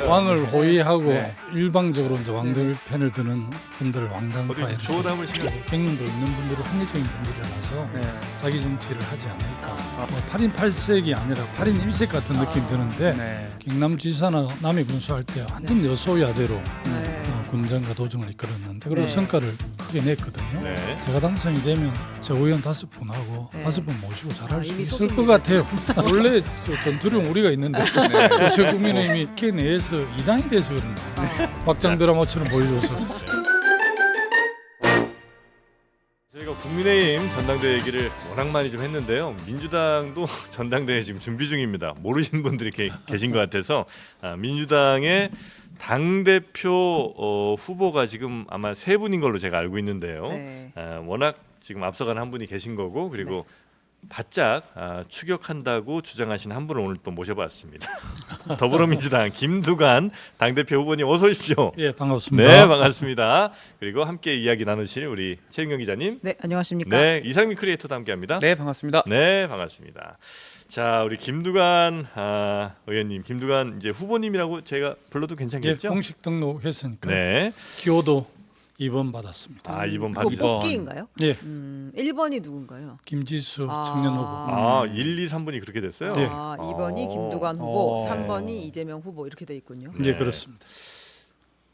왕을 호위하고 네. 일방적으로 이제 왕들 편을 드는 분들 왕당파 어디 이렇게 조담을 신경. 백년도 있는 분들이 합리적인 분들이라서 네. 자기 정치를 하지 않을까. 뭐 8인 8색이 아니라 8인 1색 같은 느낌 드는데 네. 경남지사나 남해 군수할 때 완전 여소야대로 네. 군정과 도정을 이끌었는데 그리고 네. 성과를 크게 냈거든요. 네. 제가 당선이 되면 저 의원 5분하고 네. 5분 모시고 잘할 수 이미 있을 소속이 것 같아요. 원래 저 전투력 우리가 있는데 저 국민의힘이 그 내에서 2당이 돼서 그런 거예요. 막장 드라마처럼 보여줘서. 저희가 국민의힘 전당대회 얘기를 워낙 많이 좀 했는데요. 민주당도 전당대회 지금 준비 중입니다. 모르시는 분들이 계신 것 같아서 민주당의 당대표 후보가 지금 아마 3분인 걸로 제가 알고 있는데요. 네. 워낙 지금 앞서가는 한 분이 계신 거고 그리고 바짝 추격한다고 주장하시는 한 분을 오늘 또 모셔봤습니다. 더불어민주당 김두관 당대표 후보님 어서 오십시오. 예, 반갑습니다. 네, 반갑습니다. 그리고 함께 이야기 나누실 우리 최윤경 기자님. 네, 안녕하십니까? 네, 이상민 크리에이터도 함께합니다. 네, 반갑습니다. 네, 반갑습니다. 자, 우리 김두관 의원님, 김두관 이제 후보님이라고 제가 불러도 예, 괜찮겠죠? 공식 등록했으니까 네. 기호도 2번 받았습니다. 이번 그거 받기. 뽑기인가요? 예, 1번이 누군가요? 김지수 아. 청년 후보. 1, 2, 3분이 그렇게 됐어요? 예. 2번이 김두관 후보, 어. 3번이 이재명 후보 이렇게 돼 있군요. 네. 예, 그렇습니다.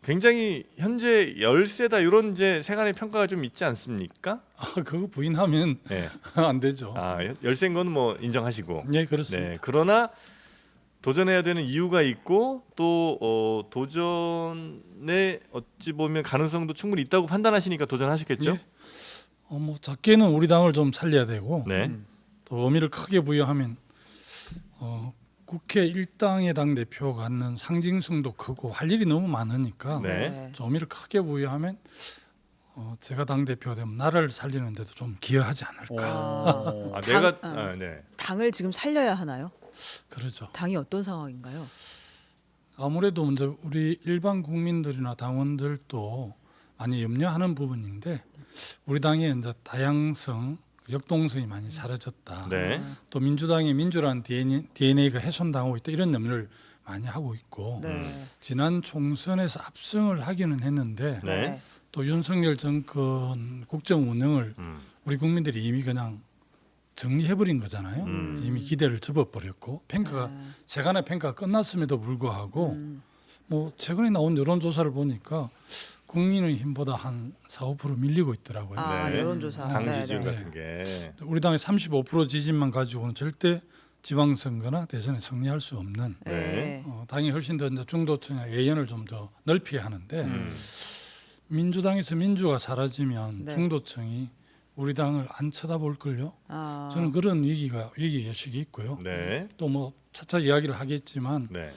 굉장히 현재 열세다 이런 이제 생활의 평가가 좀 있지 않습니까? 그거 부인하면 네. 안 되죠. 열세인 건 뭐 인정하시고. 예, 그렇습니다. 네. 그러나 도전해야 되는 이유가 있고 또 도전에 어찌 보면 가능성도 충분히 있다고 판단하시니까 도전하셨겠죠? 예. 뭐 작게는 우리 당을 좀 살려야 되고 네. 또 의미를 크게 부여하면 국회 일당의 당 대표가 갖는 상징성도 크고 할 일이 너무 많으니까 네. 좀 의미를 크게 부여하면 제가 당 대표가 되면 나라를 살리는데도 좀 기여하지 않을까. 내가 네. 당을 지금 살려야 하나요? 그렇죠. 당이 어떤 상황인가요? 아무래도 이제 우리 일반 국민들이나 당원들도 많이 염려하는 부분인데 우리 당의 이제 다양성, 역동성이 많이 사라졌다. 네. 또 민주당의 민주라는 DNA가 훼손당하고 있다 이런 염려를 많이 하고 있고 네. 지난 총선에서 압승을 하기는 했는데 네. 또 윤석열 정권 국정 운영을 우리 국민들이 이미 그냥 정리해버린 거잖아요. 이미 기대를 접어버렸고 평가가 세간의 평가가 끝났음에도 불구하고 뭐 최근에 나온 여론조사를 보니까 국민의힘보다 한 4, 5% 밀리고 있더라고요. 네. 여론조사. 당 네, 지지율 네. 같은 게. 우리 당의 35% 지지만 가지고는 절대 지방선거나 대선에 승리할 수 없는 네. 당이 훨씬 더 이제 중도층의 외연을 좀 더 넓혀야 하는데 민주당에서 민주가 사라지면 네. 중도층이 우리 당을 안 쳐다볼 걸요. 아, 저는 그런 위기 의식이 있고요. 네. 또 뭐 차차 이야기를 하겠지만 네.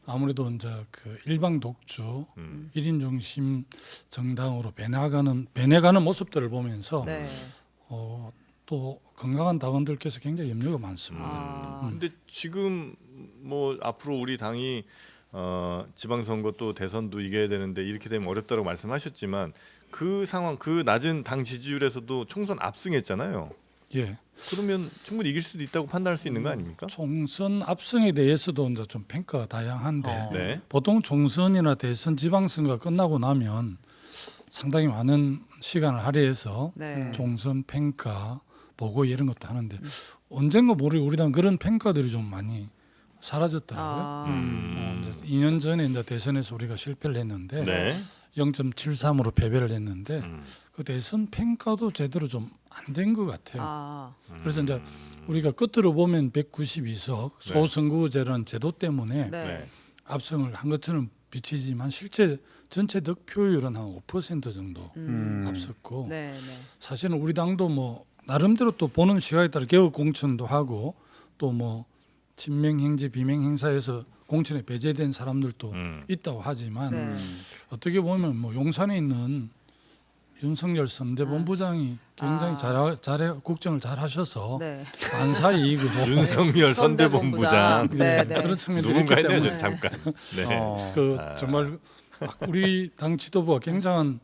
아무래도 이제 그 일방 독주, 일인 중심 정당으로 변해가는 모습들을 보면서 네. 또 건강한 당원들께서 굉장히 염려가 많습니다. 아, 근데 지금 뭐 앞으로 우리 당이 지방선거 또 대선도 이겨야 되는데 이렇게 되면 어렵다고 말씀하셨지만 그 상황, 그 낮은 당 지지율에서도 총선 압승했잖아요. 예, 그러면 충분히 이길 수도 있다고 판단할 수 있는 거 아닙니까? 총선 압승에 대해서도 이제 좀 평가가 다양한데 네. 보통 총선이나 대선, 지방선거 끝나고 나면 상당히 많은 시간을 할애해서 네. 총선 평가 보고 이런 것도 하는데 언젠가 모르게 우리 당 그런 평가들이 좀 많이 사라졌더라고요. 아, 이제 2년 전에 이제 대선에서 우리가 실패를 했는데 네. 0.73으로 패배를 했는데 그 대선 평가도 제대로 좀 안 된 것 같아요. 아, 그래서 이제 우리가 끝으로 보면 192석 소선거제라는 제도 때문에 네. 네. 압승을 한 것처럼 비치지만 실제 전체 득표율은 한 5% 정도 앞섰고 네, 네. 사실은 우리 당도 뭐 나름대로 또 보는 시각에 따라 개혁 공천도 하고 또 뭐 친명 행제 비명 행사에서 공천에 배제된 사람들도 있다고 하지만 네. 어떻게 보면 뭐 용산에 있는 윤석열 선대본부장이 굉장히 잘해 국정을 잘 하셔서 네. 만사의 이익을 보고 윤석열 선대본부장. 네, 네. 그런 측면도 누군가 있기 했네요, 때문에 잠깐. 네. 정말 우리 당 지도부가 굉장한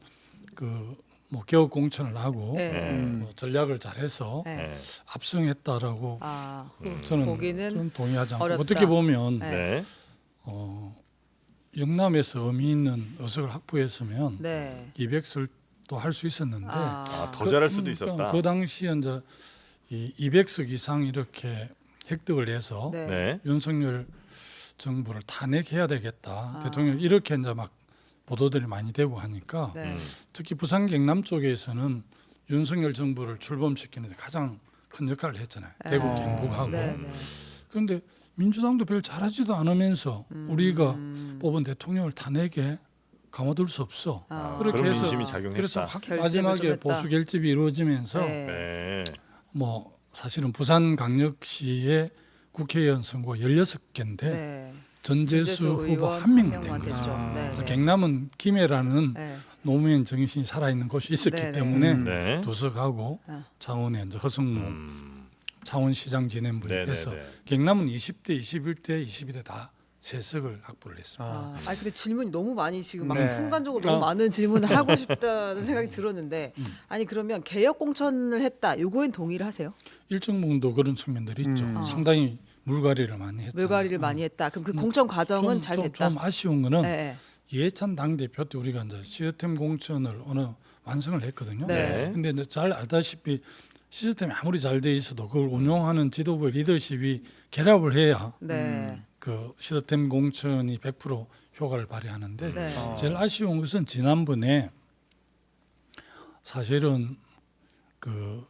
뭐 개혁 공천을 하고 네. 뭐 전략을 잘해서 네. 네. 압승했다라고 아, 저는 보기는 좀 동의하지 않고 어렵다. 어떻게 보면 네. 네. 영남에서 의미 있는 의석을 확보했으면 네. 200석도 할 수 있었는데 더 잘할 수도 있었다. 그 당시에 이제 이 200석 이상 이렇게 획득을 해서 네. 네. 윤석열 정부를 탄핵해야 되겠다. 아. 대통령 이렇게 이제 막 보도들이 많이 되고 하니까 네. 특히 부산 경남 쪽에서는 윤석열 정부를 출범시키는 데 가장 큰 역할을 했잖아요. 대구 네. 경북하고. 네. 네. 그런데 민주당도 별 잘하지도 않으면서 우리가 뽑은 대통령을 탄핵에 가만둘 수 없어. 그렇게 그런 해서 민심이 작용했다. 그래서 결집을 좀 마지막에 했다. 보수 결집이 이루어지면서 네. 네. 뭐 사실은 부산광역시의 국회의원 선거 16개인데 네. 전재수 후보 의원 한 명만 된 명만 거죠. 됐죠. 아. 네. 네. 경남은 김해라는 네. 노무현 정신이 살아있는 곳이 있었기 네, 네. 때문에 네. 두석하고 아. 창원에 이제 허성무 창원시장 지낸 분이 네, 네, 해서 네. 경남은 20대, 21대, 22대 다 3석을 확보를 했습니다. 아, 아니 근데 질문이 너무 많이 지금 막 네. 순간적으로 너무 많은 질문을 하고 싶다는 생각이 들었는데 아니 그러면 개혁 공천을 했다. 요거엔 동의를 하세요? 일정 부분도 그런 측면들이 있죠. 상당히 물갈이를 많이 했죠. 물갈이를 많이 했다. 그럼 그 공천 과정은 잘 됐다. 좀 아쉬운 거는 네. 네. 이해찬 당대표 때 우리가 이제 시스템 공천을 어느 완성을 했거든요. 네. 근데 이제 잘 알다시피 시스템이 아무리 잘 돼 있어도 그걸 운영하는 지도부의 리더십이 결합을 해야 네. 그 시스템 공천이 100% 효과를 발휘하는데 네. 제일 아쉬운 것은 지난번에 사실은 그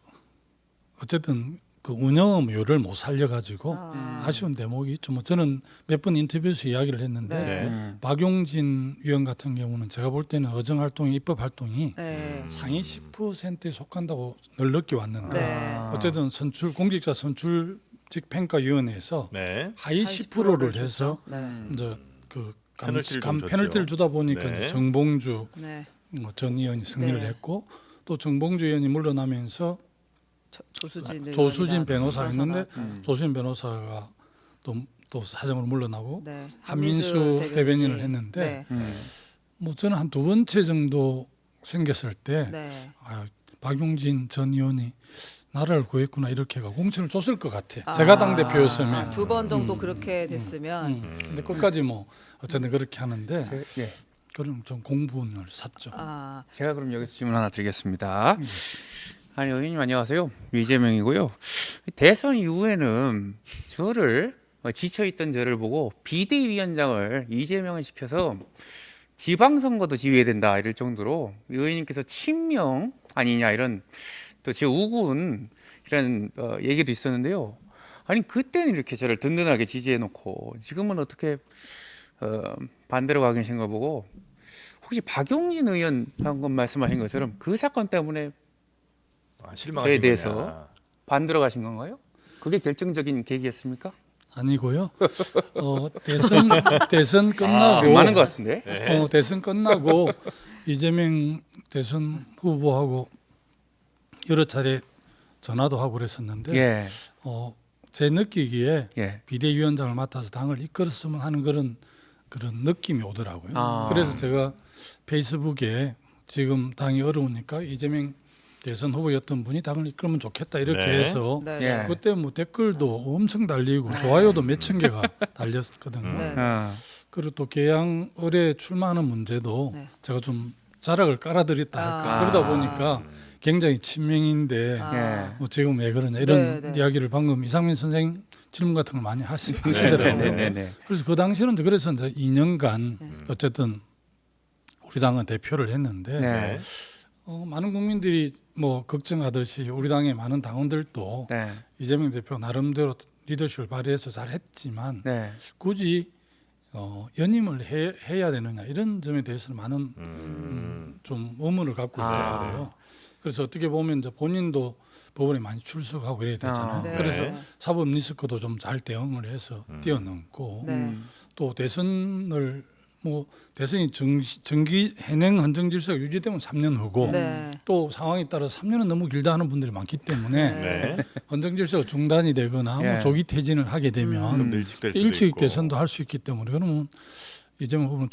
어쨌든 그 운영 의무를 못 살려가지고 아쉬운 대목이 있죠. 뭐 저는 몇 번 인터뷰에서 이야기를 했는데 네. 박용진 위원 같은 경우는 제가 볼 때는 의정 활동이 입법 활동이 네. 상위 10%에 속한다고 늘 느껴 왔는데 네. 어쨌든 선출 공직자 선출직 평가위원회에서 네. 하위 10%를 해서 네. 이제 그 페널티를 좀 줬죠. 페널티를 주다 보니까 네. 이제 정봉주 네. 전 의원이 승리를 네. 했고 또 정봉주 의원이 물러나면서 조수진 조수진 의원이나 변호사였는데 변호사가, 조수진 변호사가 또 사정으로 물러나고 네. 한민수 대변인을 했는데 네. 뭐 저는 한 두 번째 정도 생겼을 때 네. 아, 박용진 전 의원이 나라를 구했구나 이렇게가 공천을 줬을 것 같아. 제가 당 대표였으면. 두 번 정도 그렇게 됐으면 근데 끝까지 뭐 어쨌든 그렇게 하는데 예. 그럼 좀 공분을 샀죠. 아, 제가 그럼 여기서 질문 하나 드리겠습니다. 아니 의원님 안녕하세요. 이재명이고요. 대선 이후에는 저를 지쳐있던 저를 보고 비대위원장을 이재명을 시켜서 지방선거도 지휘해야 된다 이럴 정도로 의원님께서 친명 아니냐 이런 또 제 우군 이런 얘기도 있었는데요. 아니 그때는 이렇게 저를 든든하게 지지해놓고 지금은 어떻게 반대로 가 계신 거 보고 혹시 박용진 의원 방금 말씀하신 것처럼 그 사건 때문에 실망하신 저에 대해서 거냐. 반대로 가신 건가요? 그게 결정적인 계기였습니까? 아니고요. 대선 끝나고 많은 것 같은데. 네. 대선 끝나고 이재명 대선 후보하고 여러 차례 전화도 하고 그랬었는데 예, 제 느끼기에 예. 비대위원장을 맡아서 당을 이끌었으면 하는 그런 느낌이 오더라고요. 아. 그래서 제가 페이스북에 지금 당이 어려우니까 이재명 대선 후보였던 분이 당을 이끌면 좋겠다 이렇게 네. 해서 네. 예. 그때 뭐 댓글도 엄청 달리고 좋아요도 몇천 개가 달렸거든요. 네. 그리고 또 개항 을에 출마하는 문제도 네. 제가 좀 자락을 깔아드렸다 할까. 아. 그러다 보니까 굉장히 친명인데 예. 뭐 지금 왜 그러냐 이런 네, 네. 이야기를 방금 이상민 선생 질문 같은 걸 많이 하시더라고요. 네네네. 그래서 그 당시에는 이제 그래서 이제 2년간 어쨌든 우리 당은 대표를 했는데 네. 많은 국민들이 뭐 걱정하듯이 우리 당의 많은 당원들도 네. 이재명 대표 나름대로 리더십을 발휘해서 잘했지만 네. 굳이 연임을 해야 되느냐 이런 점에 대해서는 많은 좀 의문을 갖고 있더라고요. 그래서 어떻게 보면 이제 본인도 법원에 많이 출석하고 이래야 되잖아요. 네. 그래서 사법 리스크도 좀 잘 대응을 해서 뛰어넘고 네. 또 대선을 뭐 대선이 정기 현행 헌정 질서가 유지되면 3년 후고 네. 또 상황에 따라 3년은 너무 길다 하는 분들이 많기 때문에 네. 헌정 질서가 중단이 되거나 뭐 예. 조기 퇴진을 하게 되면 좀 일찍 될 수도 일찍 있고. 대선도 할 수 있기 때문에 그러면 이재명 후보는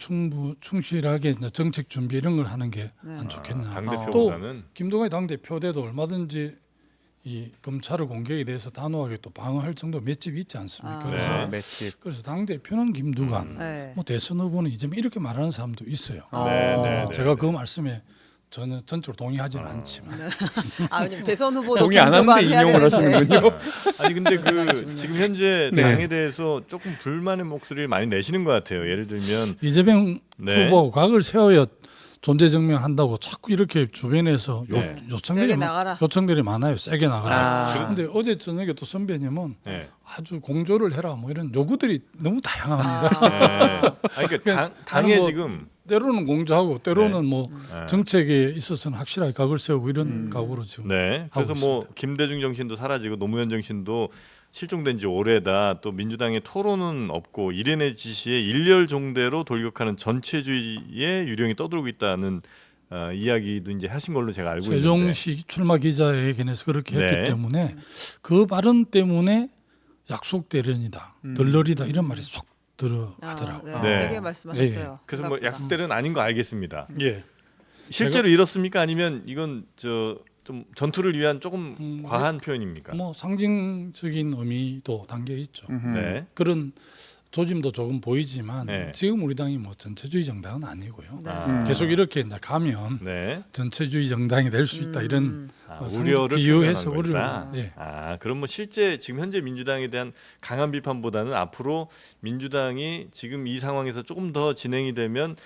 충실하게 이제 정책 준비 이런 걸 하는 게 안 좋겠냐. 당 또 대표보다는 김동완 당 대표 때도 얼마든지 이 검찰의 공격에 대해서 단호하게 또 방어할 정도 몇 집이 있지 않습니까? 아. 그래서, 맷집. 그래서 당 대표는 김두관, 네. 뭐 대선 후보는 이재명 이렇게 말하는 사람도 있어요. 네. 제가 그 말씀에 저는 전적으로 동의하지는 않지만 아, 왜냐면 대선 후보도 동의 안 김두관 하는데 해야 인용을 되는데. 하시는군요. 아니 근데 그 지금 현재 네. 당에 대해서 조금 불만의 목소리를 많이 내시는 것 같아요. 예를 들면 이재명 네. 후보하고 각을 세워야 존재 증명한다고 자꾸 이렇게 주변에서 네. 세게 나가라. 요청들이 많아요. 세게 나가라. 아. 그런데 어제 저녁에 또 선배님은 네. 아주 공조를 해라 뭐 이런 요구들이 너무 다양합니다. 네. 아니 그러니까 당에 뭐 지금 때로는 공조하고 때로는 뭐 네. 정책에 있어서는 확실하게 각을 세우고 이런 각오로 지금 네. 그래서 하고 뭐 있습니다. 김대중 정신도 사라지고 노무현 정신도 실종된 지 오래다. 또 민주당의 토론은 없고 이른의 지시에 일렬종대로 돌격하는 전체주의의 유령이 떠들고 있다는 이야기도 이제 하신 걸로 제가 알고 있는데. 세종시 출마 기자회견에서 그렇게 네. 했기 때문에 그 발언 때문에 약속 대련이다, 들러리다 이런 말이 쏙 들어가더라고요. 네. 네. 세게 말씀하셨어요. 그래서 뭐 생각보다. 약속대로는 아닌 거 알겠습니다. 예. 실제로 이렇습니까? 아니면 이건 좀 전투를 위한 조금 음, 과한 표현입니까? 뭐 상징적인 의미도 담겨 있죠. 네. 그런 조짐도 조금 보이지만 네. 지금 우리 당이 뭐 전체주의 정당은 아니고요. 네. 아. 계속 이렇게 이제 가면 네. 전체주의 정당이 될 수 있다 이런 우려를 비유해서 표명한 우려를 거다. 예. 그럼 뭐 실제 지금 현재 민주당에 대한 강한 비판보다는 앞으로 민주당이 지금 이 상황에서 조금 더 진행이 되면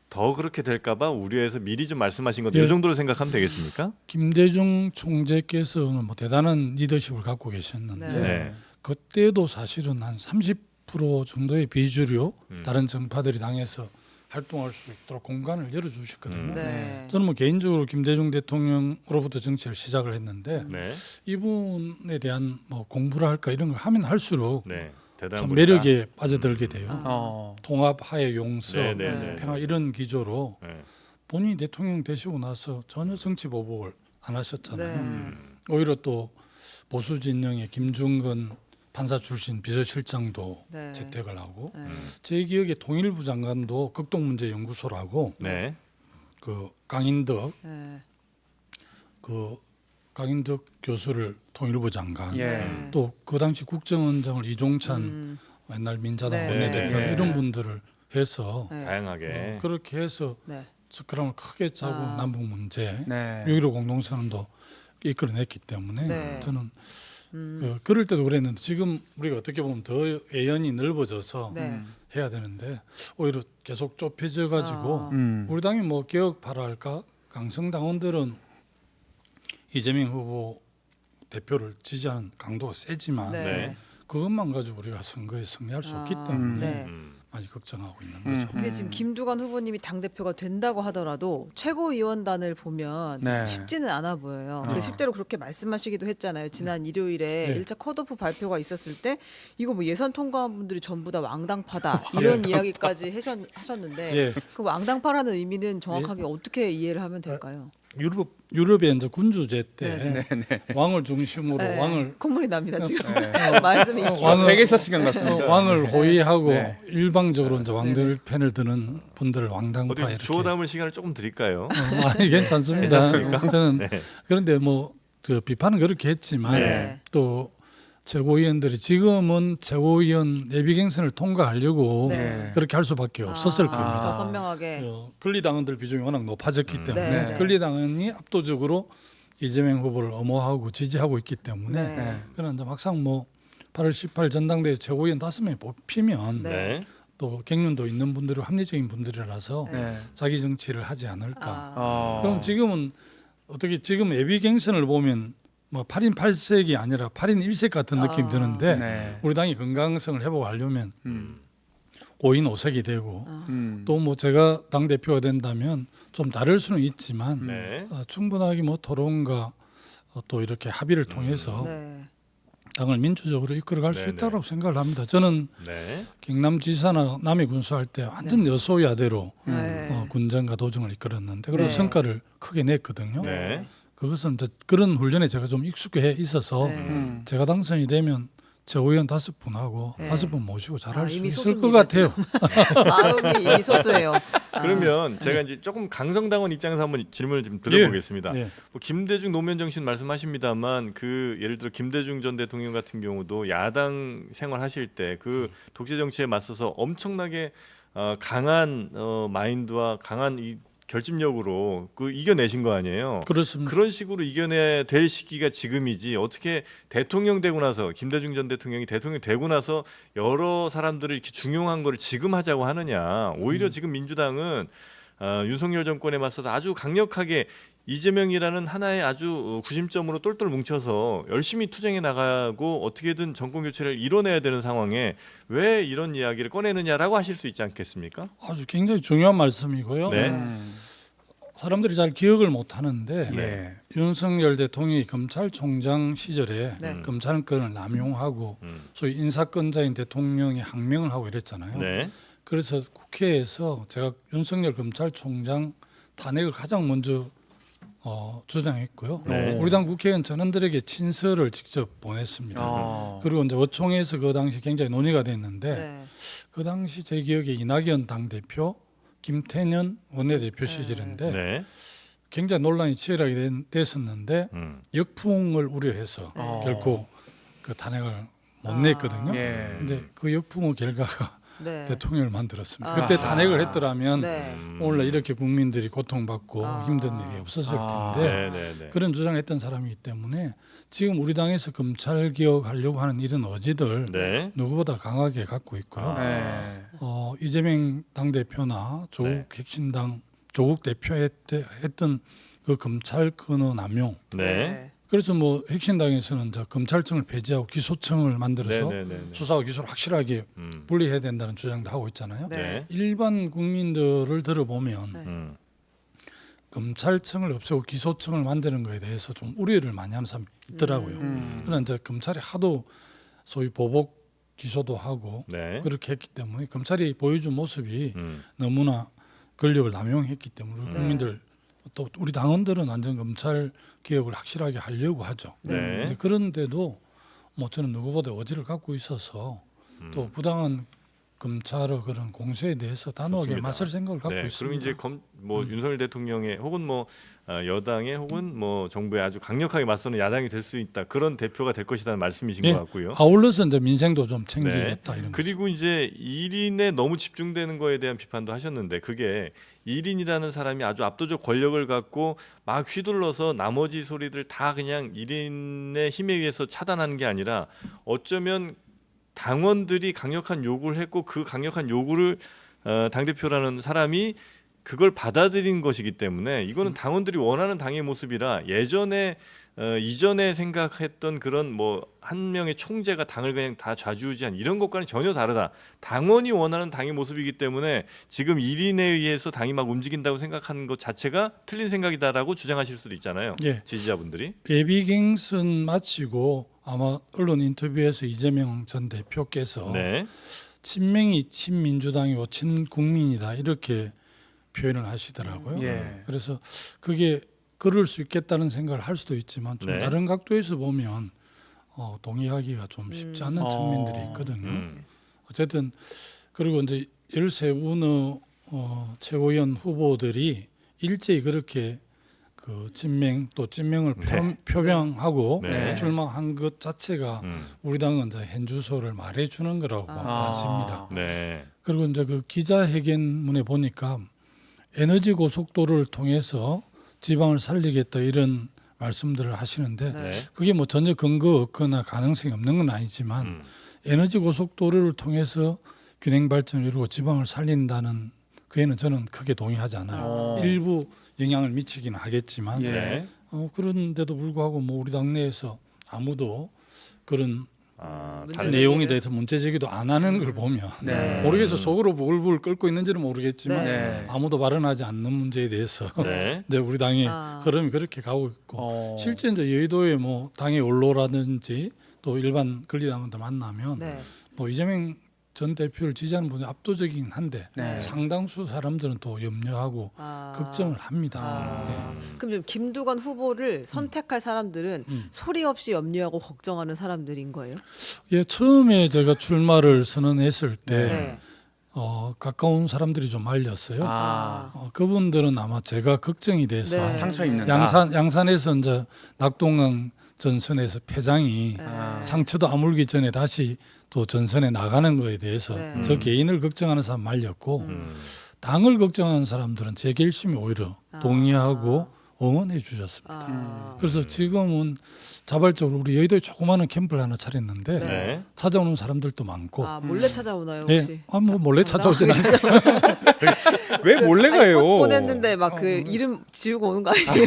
더 그렇게 될까봐 우려해서 미리 좀 말씀하신 건데 예. 이 정도로 생각하면 되겠습니까? 김대중 총재께서는 뭐 대단한 리더십을 갖고 계셨는데 네. 네. 그때도 사실은 한 30% 정도의 비주류 음. 다른 정파들이 당에서 활동할 수 있도록 공간을 열어주셨거든요. 네. 저는 뭐 개인적으로 김대중 대통령으로부터 정치를 시작을 했는데 네. 이분에 대한 뭐 공부를 할까 이런 걸 하면 할수록 네. 대단한 참 분이다. 매력에 빠져들게 돼요. 어. 통합, 화해, 용서, 네, 네, 네. 평화 이런 기조로 네. 본인이 대통령 되시고 나서 전혀 정치 보복을 안 하셨잖아요. 네. 오히려 또 보수 진영의 김중근 판사 출신 비서실장도 네. 재택을 하고 네. 제 기억에 통일부 장관도 극동문제연구소라고 네. 그 강인덕 네. 교수를 통일부 장관 예. 또 그 당시 국정원장을 이종찬 옛날 민자당 네. 원내대표 네. 이런 분들을 해서 네. 다양하게. 그렇게 해서 네. 스크럼을 크게 짜고 아. 남북 문제 네. 6.15 공동선언도 이끌어냈기 때문에 네. 저는 그럴 때도 그랬는데 지금 우리가 어떻게 보면 더 애연이 넓어져서 네. 해야 되는데 오히려 계속 좁혀져 가지고 아. 우리 당이 뭐 개혁파라 할까 강성 당원들은 이재명 후보 대표를 지지하는 강도가 세지만 네. 네. 그것만 가지고 우리가 선거에 승리할 수 없기 때문에 네. 많이 걱정하고 있는 거죠. 근데 지금 김두관 후보님이 당 대표가 된다고 하더라도 최고위원단을 보면 네. 쉽지는 않아 보여요. 근데 실제로 그렇게 말씀하시기도 했잖아요. 지난 일요일에 네. 1차 컷오프 발표가 있었을 때 이거 뭐 예선 통과한 분들이 전부 다 왕당파다 이런 이야기까지 하셨는데 예. 그 왕당파라는 의미는 정확하게 어떻게 이해를 하면 될까요? 유럽의 이제 군주제 때 네, 왕을 중심으로 네. 왕을 콧물이 납니다 지금 말씀이 왕을- 세계사 시간 같습니다. 왕을 호위하고 네. 일방적으로 이제 왕들 편을 드는 분들을 왕당파 어디 이렇게 주워 담을 시간을 조금 드릴까요? 아니 괜찮습니다. 저는 네. 그런데 뭐 그 비판은 그렇게 했지만 네. 또 최고위원들이 지금은 최고위원 예비경선을 통과하려고 네. 그렇게 할 수밖에 없었을 더 겁니다. 선명하게 권리당원들 비중이 워낙 높아졌기 때문에 네, 네. 권리당원이 압도적으로 이재명 후보를 엄호하고 지지하고 있기 때문에 네. 그러나 이제 막상 뭐 8월 18일 전당대회 최고위원 5명이 뽑히면 네. 네. 또 경륜도 있는 분들이 합리적인 분들이라서 네. 자기 정치를 하지 않을까. 아. 어. 그럼 지금은 어떻게 지금 예비경선을 보면 뭐 8인 8색이 아니라 8인 1색 같은 느낌이 드는데 네. 우리 당이 건강성을 회복하려면 5인 5색이 되고 또 뭐 제가 당 대표가 된다면 좀 다를 수는 있지만 네. 충분하게 뭐 토론과 또 이렇게 합의를 통해서 네. 당을 민주적으로 이끌어갈 수 네네. 있다고 생각을 합니다. 저는 네. 경남지사나 남해 군수할 때 완전 여소야대로 네. 군정과 도정을 이끌었는데 그리고 네. 성과를 크게 냈거든요. 네. 그것은 이제 그런 훈련에 제가 좀 익숙해 있어서 네. 제가 당선이 되면 최고위원 5분하고 네. 5분 모시고 잘할 수 이미 있을 것 소수입니다, 같아요. 마음이 이미 소수예요. 그러면 제가 이제 조금 강성당원 입장에서 한번 질문을 좀 드려보겠습니다. 예. 뭐 김대중 노무현 정신 말씀하십니다만 그 예를 들어 김대중 전 대통령 같은 경우도 야당 생활하실 때 그 독재 정치에 맞서서 엄청나게 강한 마인드와 강한 이 결집력으로 그 이겨내신 거 아니에요. 그렇습니다. 그런 식으로 이겨내야 될 시기가 지금이지 어떻게 대통령 되고 나서 김대중 전 대통령이 대통령 되고 나서 여러 사람들을 이렇게 중용한 거를 지금 하자고 하느냐. 오히려 지금 민주당은 윤석열 정권에 맞서서 아주 강력하게 이재명이라는 하나의 아주 구심점으로 똘똘 뭉쳐서 열심히 투쟁해 나가고 어떻게든 정권 교체를 이뤄내야 되는 상황에 왜 이런 이야기를 꺼내느냐라고 하실 수 있지 않겠습니까? 아주 굉장히 중요한 말씀이고요. 네. 사람들이 잘 기억을 못 하는데 예. 윤석열 대통령이 검찰총장 시절에 네. 검찰권을 남용하고 소위 인사권자인 대통령이 항명을 하고 이랬잖아요. 네. 그래서 국회에서 제가 윤석열 검찰총장 탄핵을 가장 먼저 주장했고요. 네. 우리 당 국회의원 전원들에게 친서를 직접 보냈습니다. 아. 그리고 이제 어총에서 그 당시 굉장히 논의가 됐는데 네. 그 당시 제 기억에 이낙연 당대표, 김태년 원내대표 시절인데 네. 굉장히 논란이 치열하게 됐었는데 역풍을 우려해서 네. 결코 그 탄핵을 못 냈거든요. 예. 근데 그 역풍의 결과가 네. 대통령을 만들었습니다. 아. 그때 탄핵을 했더라면 네. 오늘날 이렇게 국민들이 고통받고 힘든 일이 없었을 텐데 네. 그런 주장을 했던 사람이기 때문에 지금 우리 당에서 검찰 개혁하려고 하는 이런 의지들 네. 누구보다 강하게 갖고 있고요. 네. 이재명 당대표나 조국 네. 핵심당 조국 대표 했던 그 검찰권의 남용. 네. 그래서 뭐 핵심당에서는 이제 검찰청을 폐지하고 기소청을 만들어서 수사와 기소를 확실하게 분리해야 된다는 주장도 하고 있잖아요. 네. 일반 국민들을 들어보면 네. 검찰청을 없애고 기소청을 만드는 거에 대해서 좀 우려를 많이 하는 사람이 있더라고요. 그러나 이제 검찰이 하도 소위 보복 기소도 하고 네. 그렇게 했기 때문에 검찰이 보여준 모습이 너무나 권력을 남용했기 때문에 우리 국민들 또 우리 당원들은 완전 검찰 개혁을 확실하게 하려고 하죠. 네. 근데 그런데도 뭐 저는 누구보다 의지를 갖고 있어서 또 부당한 검찰의 그런 공세에 대해서 단호하게 좋습니다. 맞설 생각을 갖고 네. 있습니다. 그럼 이제 윤석열 대통령의 혹은 뭐 여당의 혹은 뭐 정부에 아주 강력하게 맞서는 야당이 될 수 있다. 그런 대표가 될 것이라는 말씀이신 예, 것 같고요. 아울러서 이제 민생도 좀 챙기겠다 이런 거죠. 그리고 이제 1인에 너무 집중되는 거에 대한 비판도 하셨는데 그게 1인이라는 사람이 아주 압도적 권력을 갖고 막 휘둘러서 나머지 소리들 다 그냥 1인의 힘에 의해서 차단하는 게 아니라 어쩌면 당원들이 강력한 요구를 했고 그 강력한 요구를 당대표라는 사람이 그걸 받아들인 것이기 때문에 이거는 당원들이 원하는 당의 모습이라 예전에 이전에 생각했던 그런 뭐 한 명의 총재가 당을 그냥 다 좌지우지한 이런 것과는 전혀 다르다. 당원이 원하는 당의 모습이기 때문에 지금 1인에 의해서 당이 막 움직인다고 생각하는 것 자체가 틀린 생각이다라고 주장하실 수도 있잖아요. 예. 지지자분들이. 예비 경선 마치고 아마 언론 인터뷰에서 이재명 전 대표께서 네. 친명이 친민주당이고 친국민이다 이렇게 표현을 하시더라고요. 예. 그래서 그게 그럴 수 있겠다는 생각을 할 수도 있지만 좀 네. 다른 각도에서 보면 동의하기가 좀 쉽지 않은 측면들이 있거든요. 어쨌든 그리고 이제 13분의 최고위원 후보들이 일제히 그렇게 그 친명 또 친명을 표명하고 네. 출마한 것 자체가 우리 당은 이제 현주소를 말해주는 거라고 봐집니다. 네. 그리고 이제 그 기자회견문에 보니까 에너지 고속도로를 통해서 지방을 살리겠다 이런 말씀들을 하시는데 네. 그게 뭐 전혀 근거 없거나 가능성이 없는 건 아니지만 에너지 고속도로를 통해서 균형 발전을 이루고 지방을 살린다는 그에는 저는 크게 동의하지 않아요. 일부 영향을 미치긴 하겠지만 네. 그런데도 불구하고 뭐 우리 당내에서 아무도 그런 문제 내용에 제기를? 대해서 문제 제기도 안 하는 걸 보면 네. 모르겠어 속으로 부글부글 끓고 있는지는 모르겠지만 네. 아무도 발언하지 않는 문제에 대해서 네. 이제 우리 당의 아. 흐름이 그렇게 가고 있고 실제 이제 여의도에 뭐 당의 원로라든지 또 일반 권리당원들 만나면 네. 뭐 이재명 전 대표를 지지하는 분이 압도적이긴 한데 네. 상당수 사람들은 또 염려하고 걱정을 합니다. 예. 그럼 지금 김두관 후보를 선택할 사람들은 소리 없이 염려하고 걱정하는 사람들인 거예요? 예, 처음에 제가 출마를 선언했을 때 네. 가까운 사람들이 좀 말렸어요. 아, 그분들은 아마 제가 걱정이 돼서 네. 상처 입는다. 양산에서 이제 낙동강 전선에서 패장이 아. 상처도 아물기 전에 다시 또 전선에 나가는 거에 대해서 네. 저 개인을 걱정하는 사람 말렸고 당을 걱정하는 사람들은 제 결심이 오히려 동의하고 응원해 주셨습니다. 그래서 지금은 자발적으로 우리 여의도에 조그마한 캠프를 하나 차렸는데 네. 찾아오는 사람들도 많고 몰래 찾아오나요 예, 혹시? 뭐 몰래 찾아오진 않아요. 왜 몰래 가요? 꽃 보냈는데 막 그 이름 지우고 오는 거 아니에요?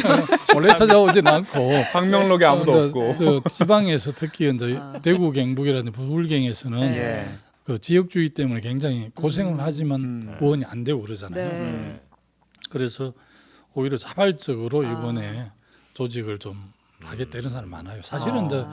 몰래 찾아오진 않고 방명록에 아무도 어, 없고. 저 지방에서 특히 이제 대구 경북이라든지 부울경에서는 예. 그 지역주의 때문에 굉장히 고생을 하지만 의원이 안 되고 그러잖아요. 네. 그래서 오히려 자발적으로 이번에 조직을 좀 하겠다 이런 사람 많아요. 사실은 이제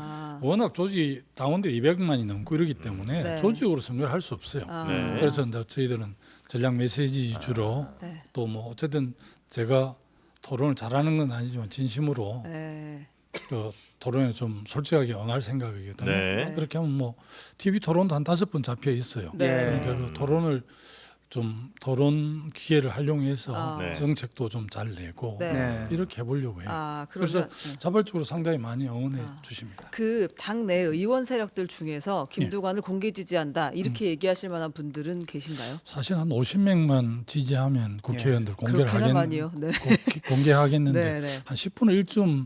워낙 조직 당원들이 200만이 넘고 이러기 때문에 네. 조직으로 선거를 할 수 없어요. 네. 그래서 이제 저희들은 전략 메시지 위주로 네. 또 뭐 어쨌든 제가 토론을 잘하는 건 아니지만 진심으로 네. 그 토론에 좀 솔직하게 응할 생각이거든요. 네. 그렇게 하면 뭐 TV 토론도 한 5번 잡혀 있어요. 네. 그러니까 그 토론을 좀 토론 기회를 활용해서 네. 정책도 좀 잘 내고 네. 네. 이렇게 해보려고 해요. 그래서 자발적으로 상당히 많이 응원해 주십니다. 그 당내 의원 세력들 중에서 김두관을 공개 지지한다 이렇게 얘기하실 만한 분들은 계신가요? 사실 한 50명만 지지하면 국회의원들 공개를 그렇게나 많이요. 네. 공개하겠는데 네, 네. 한 10분의 1쯤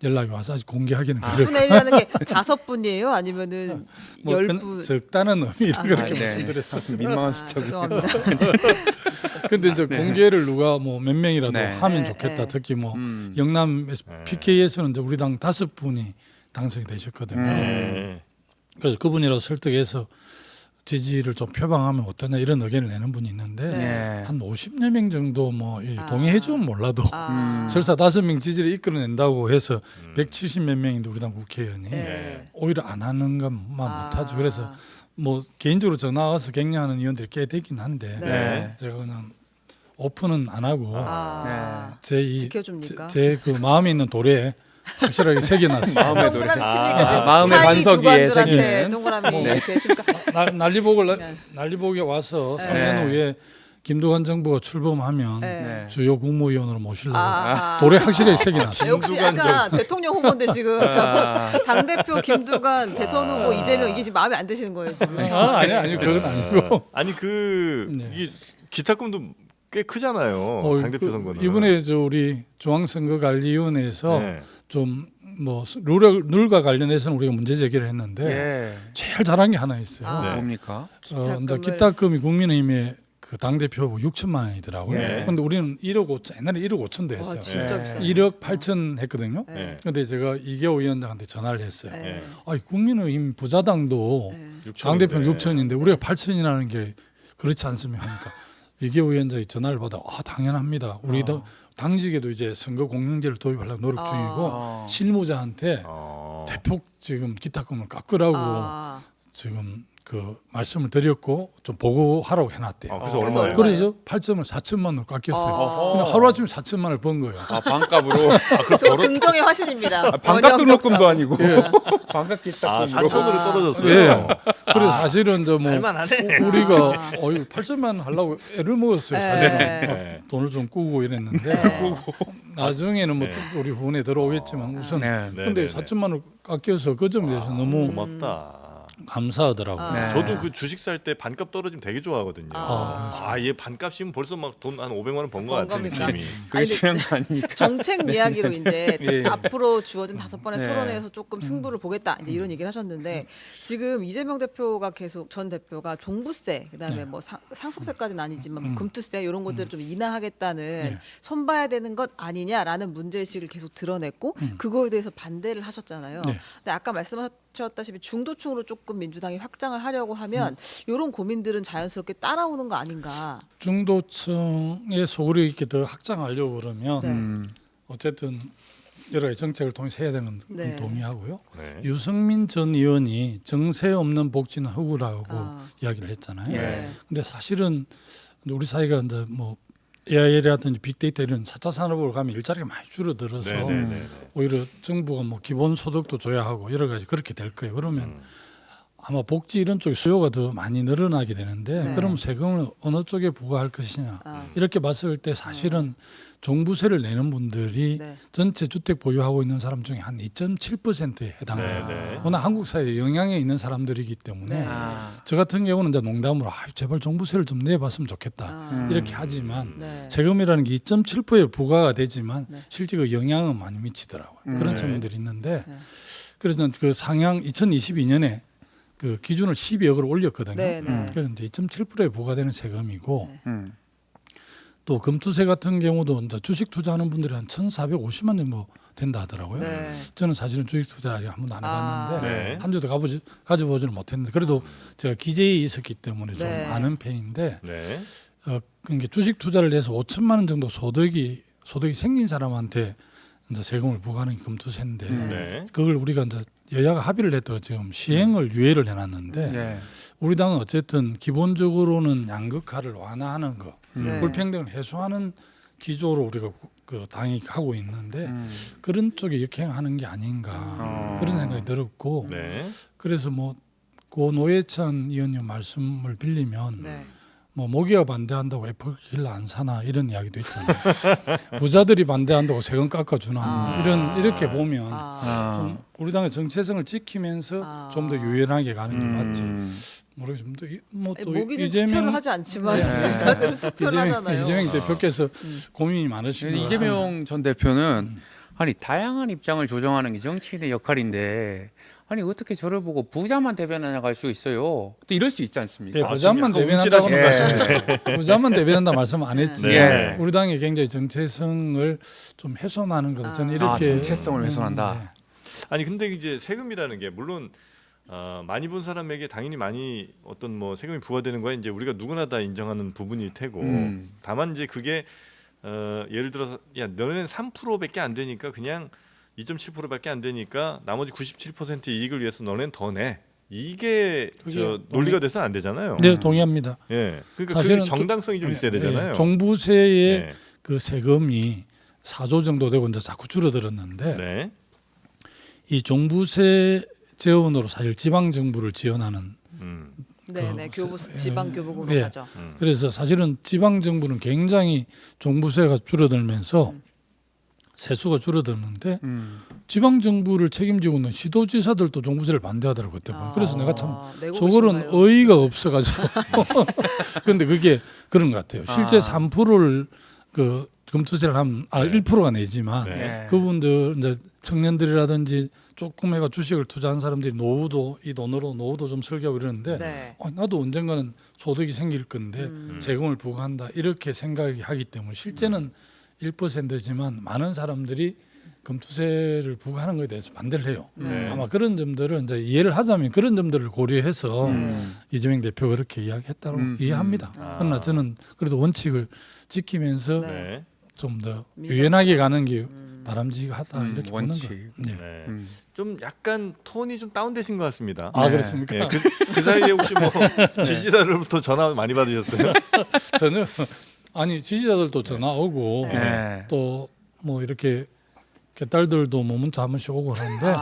연락이 와서 아직 공개하기는 그래요. 10분의 1이라는 게 5분이에요? 아니면은 뭐 10분? 적다는 의미로 그렇게 네. 말씀드렸습니다. 민망한 수첩. 죄송합니다. 근데 이제 공개를 누가 뭐 몇 명이라도 네. 하면 네, 좋겠다. 네. 특히 뭐 영남 PK에서는 이제 우리 당 5분이 당선이 되셨거든요. 네. 그래서 그분이라도 설득해서 지지를 좀 표방하면 어떠냐 이런 의견을 내는 분이 있는데 네. 한 50여 명 정도 뭐 동의해 주면 몰라도 아. 설사 5명 지지를 이끌어낸다고 해서 170몇 명인데 우리 당 국회의원이 네. 오히려 안 하는 것만 못하죠. 그래서 뭐 개인적으로 전화 와서 격려하는 의원들이 꽤 되긴 한데 네. 제가 그냥 오픈은 안 하고 지켜줍니까? 제 그 마음에 있는 돌에 확실하게 새겨놨어요. 마음의 노래. 동그라미 칩니까? 지금? 마음의 샤이 반석 위에 두관들한테 새기는. 동그라미 이렇게 칩니까? 난리복에 와서 네. 3년 후에 김두관 정부가 출범하면 네. 주요 국무위원으로 모시려고 아. 돌에 확실하게 새겨놨어요. 역시 약간 대통령 후보인데 지금 자꾸 당 대표 김두관 대선 후보 이재명 이게 지금 마음에 안 드시는 거예요 지금. 아니 그건 아니고. 아니 그 네. 이게 기타금도 꽤 크잖아요. 당대표 선거는. 이번에 저 우리 중앙선거관리위원회에서 네. 좀 뭐 룰과 관련해서는 우리가 문제 제기를 했는데 예. 제일 잘한 게 하나 있어요. 네. 뭡니까? 이제 기타금이 국민의힘의 그 당 대표하고 6천만 원이더라고요. 네. 근데 우리는 1억 5천 옛날에 1억 5천도 했어요. 와 진짜 네. 비싸. 1억 8천 했거든요. 네. 근데 제가 이계호 위원장한테 전화를 했어요. 네. 아니 국민의힘 부자당도 네. 당 대표는 6천인데. 6천인데 우리가 8천이라는 게 그렇지 않습니까? 하니까 이계호 위원장이 전화를 받아 당연합니다. 우리도 당직에도 이제 선거 공영제를 도입하려고 노력 중이고 실무자한테 대폭 지금 기타금을 깎으라고 지금 그 말씀을 드렸고 좀 보고하라고 해놨대요. 그래서 그래서 얼마예요? 그래서 8점을 4천만 원으로 깎였어요. 어허. 그냥 하루아침에 4천만 원을 번 거예요. 아, 반값으로. 저 긍정의 화신입니다. 반값 등록금도 아니고. 예. 반값 기타. 4천으로 떨어졌어요. 예. 그래서 사실은 저뭐 할만하네. 우리가 8천만 원 하려고 애를 먹었어요. 사실은 네. 돈을 좀 꾸고 이랬는데 나중에는 뭐 우리 후원에 들어오겠지만 우선 네. 근데 4천만 원 깎여서 그 점에 대해서 너무 고맙다. 감사하더라고요. 네. 저도 그 주식 살 때 반값 떨어지면 되게 좋아하거든요. 얘 반값이면 벌써 막 돈 한 500만 원 번 거 번 같은 겁니까? 느낌이. 그게 아니, 중요한 거 아니니까. 정책 이야기로 이제 예. 앞으로 주어진 5번의 네. 토론회에서 조금 승부를 보겠다 이제 이런 얘기를 하셨는데 지금 이재명 대표가 계속 전 대표가 종부세 그다음에 네. 뭐 상속세까지는 아니지만 뭐 금투세 이런 것들을 좀 인하하겠다는 네. 손봐야 되는 것 아니냐라는 문제의식을 계속 드러냈고 그거에 대해서 반대를 하셨잖아요. 네. 근데 아까 말씀하셨다시피 중도층으로 조금 민주당이 확장을 하려고 하면 이런 고민들은 자연스럽게 따라오는 거 아닌가. 중도층의 소구력 있게 더 확장하려고 그러면 네. 어쨌든 여러 가지 정책을 통해서 해야 되는 건 네. 동의하고요. 네. 유승민 전 의원이 정세 없는 복지는 허구라고 이야기를 했잖아요. 네. 근데 사실은 우리 사회가 이제 뭐 AI라든지 빅데이터 이런 4차 산업으로 가면 일자리가 많이 줄어들어서 네, 네, 네, 네. 오히려 정부가 뭐 기본 소득도 줘야 하고 여러 가지 그렇게 될 거예요. 그러면 아마 복지 이런 쪽에 수요가 더 많이 늘어나게 되는데 네. 그럼 세금을 어느 쪽에 부과할 것이냐 아. 이렇게 봤을 때 사실은 종부세를 내는 분들이 네. 전체 주택 보유하고 있는 사람 중에 한 2.7%에 해당돼요. 네, 네. 워낙 한국 사회에 영향에 있는 사람들이기 때문에 네. 저 같은 경우는 이제 농담으로 제발 종부세를 좀 내봤으면 좋겠다 아. 이렇게 하지만 네. 세금이라는 게 2.7%에 부과가 되지만 네. 실제 그 영향은 많이 미치더라고요. 그런 네. 측면들이 있는데 네. 그래서 그 상향 2022년에 그 기준을 12억으로 올렸거든요. 네, 네. 그래서 이제 2.7%에 부과되는 세금이고 네. 또 금투세 같은 경우도 이제 주식 투자하는 분들이 한 1,450만 정도 된다 하더라고요. 네. 저는 사실은 주식 투자 아직 한 번도 안 해봤는데 네. 한 주도 가져보지는 못했는데 그래도 제가 기재에 있었기 때문에 좀 네. 아는 편인데 네. 그러니까 주식 투자를 해서 5천만 원 정도 소득이 생긴 사람한테 이제 세금을 부과하는 게 금투세인데 네. 그걸 우리가 이제 여야가 합의를 했다가 지금 시행을 유예를 해놨는데 네. 우리 당은 어쨌든 기본적으로는 양극화를 완화하는 거, 네. 불평등을 해소하는 기조로 우리가 그 당이 가고 있는데 그런 쪽에 역행하는 게 아닌가 그런 생각이 들었고 네. 그래서 뭐 고 노회찬 의원님 말씀을 빌리면 네. 뭐 모기가 반대한다고 애플길 안 사나 이런 이야기도 있잖아요. 부자들이 반대한다고 세금 깎아주나 이렇게 보면 좀 우리 당의 정체성을 지키면서 좀 더 유연하게 가는 게 맞지. 모르겠습니다. 뭐또 모기는 투표를 하지 않지만 네. 부자들은 투표를 하잖아요. 이재명 대표께서 고민이 많으신 것 같아요. 이재명 전 대표는 아니 다양한 입장을 조정하는 게 정치인의 역할인데 아니 어떻게 저를 보고 부자만 대변해 나갈 수 있어요? 또 이럴 수 있지 않습니까? 예, 부자만 지금 약간 대변한다고는 움찔하시네. 말씀, 부자만 대변한다 말씀 안 했지만 네. 우리 당의 굉장히 정체성을 좀 훼손하는 것 저는 이렇게 정체성을 훼손한다. 네. 아니 근데 이제 세금이라는 게 물론 많이 본 사람에게 당연히 많이 어떤 뭐 세금이 부과되는 거야 이제 우리가 누구나 다 인정하는 부분일 테고 다만 이제 그게 예를 들어서 야 너네는 3%밖에 안 되니까 그냥 2.7%밖에 안 되니까 나머지 97% 이익을 위해서 너네는 더 내. 이게 그게 저 논리가 돼서는 안 되잖아요. 네, 동의합니다. 예. 그러니까 사실은 그 정당성이 좀 있어야 되잖아요. 예, 종부세의 네. 그 세금이 4조 정도 되고 이제 자꾸 줄어들었는데 네. 이 종부세 재원으로 사실 지방 정부를 지원하는 네네 교부 지방 교부금으로 예. 가죠. 그래서 사실은 지방 정부는 굉장히 종부세가 줄어들면서 세수가 줄어드는데 지방 정부를 책임지고 있는 시도지사들도 종부세를 반대하더라고요 그때 보면. 그래서 내가 참 내고 저거는 계신가요? 어이가 없어가지고 근데 그게 그런 것 같아요. 실제 3%를 그 금투세를 하면 1%가 내지만 네. 그분들 이제 청년들이라든지 조금 해가 주식을 투자한 사람들이 노후도 이 돈으로 노후도 좀 설계하고 이러는데 네. 나도 언젠가는 소득이 생길 건데 세금을 부과한다 이렇게 생각하기 때문에 실제는 1%지만 많은 사람들이 금투세를 부과하는 것에 대해서 반대를 해요. 네. 아마 그런 점들은 이제 이해를 하자면 그런 점들을 고려해서 이재명 대표가 그렇게 이야기했다고 이해합니다. 그러나 저는 그래도 원칙을 지키면서 네. 좀 더 유연하게 가는 게 바람직하다 이렇게 보는 원칙. 거. 네. 네. 좀 약간 톤이 좀 다운되신 것 같습니다. 아 네. 그렇습니까? 예, 그 사이에 혹시 뭐 지지자들부터 전화 많이 받으셨어요? 전혀 아니 지지자들도 전화 오고 네. 또 뭐 이렇게 개딸들도 뭐 문자 한 번씩 오고 그러는데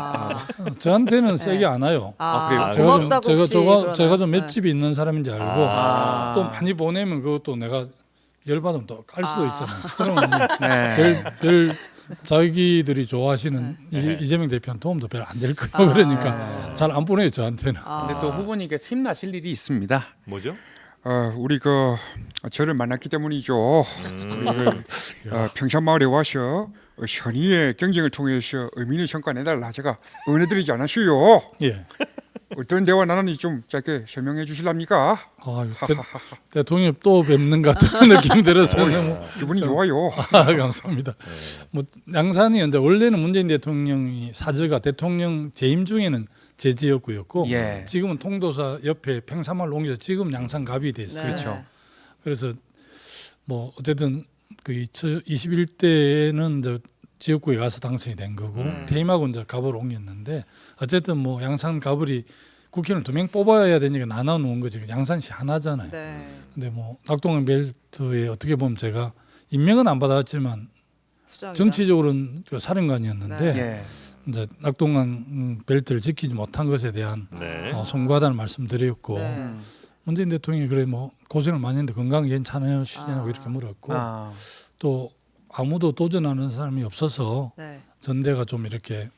저한테는 세게 안 와요. 그래요? 제가 고맙다고 좀 혹시 제가 좀 그러나요? 맷집이 있는 사람인지 알고 아. 또 많이 보내면 그것도 내가 열받으면 또 깔 수도 있잖아요. 그러면 네. 별 자기들이 좋아하시는 네. 이재명 대표는 도움도 별 안 될 거예요. 그러니까 네. 잘 안 보내요 저한테는. 근데 또 후보님께서 힘나실 일이 있습니다. 뭐죠? 우리 저를 만났기 때문이죠. 우리를 평산마을에 와서 현위의 경쟁을 통해서 의미 있는 성과 내달라 제가 은혜드리지 않았어요. 예. 어떤 대화 나눴는지 좀 짧게 설명해 주실랍니까? 대통령 또 뵙는 것 같은 느낌 들어서 너무 기분이 좋아요. 감사합니다. 뭐 양산이 이제 원래는 문재인 대통령이 사저가 대통령 재임 중에는 제지역구였고 예. 지금은 통도사 옆에 팽사마을 옮겨서 지금 양산갑이 됐어요. 네. 그렇죠. 그래서 뭐 어쨌든 그 21대에는 이제 지역구에 가서 당선이 된 거고 네. 퇴임하고 이제 갑을 옮겼는데 어쨌든 뭐 양산 갑을이 국회의원 2명 뽑아야 되니까 나눠 놓은 거지 양산시 하나잖아요. 네. 근데 뭐 낙동강 벨트에 어떻게 보면 제가 임명은 안 받았지만 수장이다. 정치적으로는 그 사령관이었는데 네. 예. 이제 낙동강 벨트를 지키지 못한 것에 대한 네. 송구하다는 말씀드렸고 네. 문재인 대통령이 그래 뭐 고생을 많이 했는데 건강 괜찮으시냐고 아. 이렇게 물었고 아. 또 아무도 도전하는 사람이 없어서 네. 전대가 좀 이렇게